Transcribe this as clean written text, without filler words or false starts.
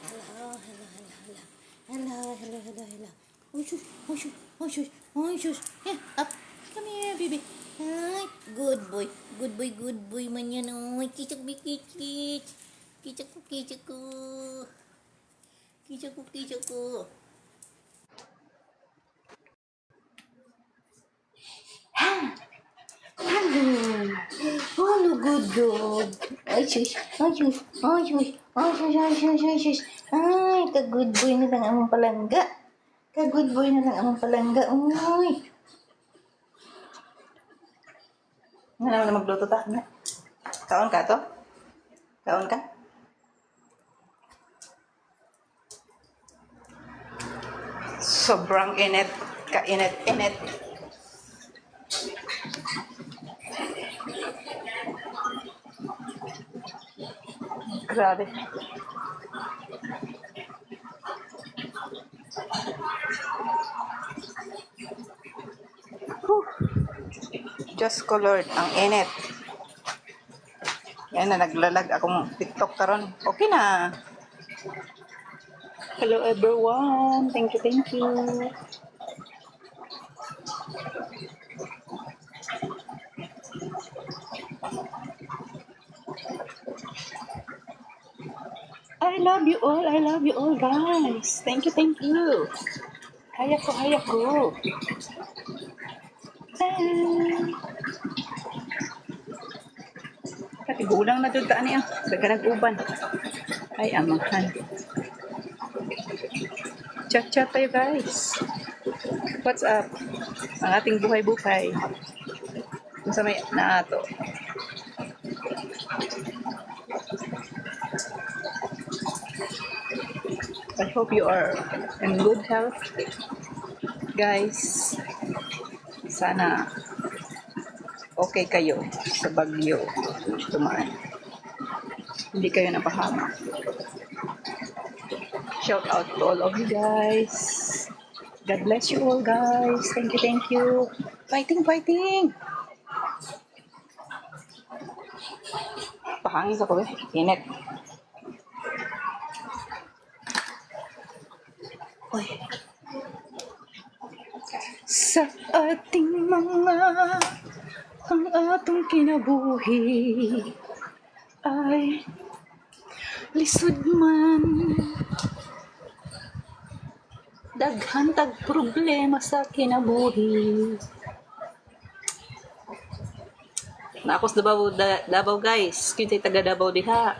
Hello, hello, hello, hello. Hello, hello, hello, hello. Oh, shush, oh, shush, oh, shush, oh, shush. Yeah, up. Come here, baby. Hi. Good boy. Good boy, good boy man yan. Oh, kicak, kicik. Kicak ko, kicak ko. Kicak ko, kicak ko. Hello. Hello, good dog. Ay, shush. Ay, shush. Ay, shush. Ay, shush, ay, shush, ay, shush. Ay, ka-good boy na lang among palangga. Ka-good boy na lang among palangga. Uy. Nga naman na magluto ta. Nga. Kaon ka to? Kaon ka? Sobrang init. Kainit-init. Grabe. Whew. Just colored. Ang init. Yan na, naglalag akong TikTok karon. Okay na. Hello everyone. Thank you, thank you. I love you all guys. Thank you, thank you. Hayako, hayako. Pati gulang na dito niya. Daga nag-uban. Ay, amahan. Chat-chat tayo guys. What's up? Ang ating buhay-buhay. Kung sa may naato. I hope you are in good health. Guys, sana okay kayo sa bagyo tumaan. Hindi kayo napahamak. Shout out to all of you guys. God bless you all guys. Thank you, thank you. Fighting, fighting! Pahangin ako eh. Init. Uy. Sa ating mga ang atong kinabuhi ay lisod man, daghan tag problema sa kinabuhi. Naakos Davao guys, kita taga Davao diha.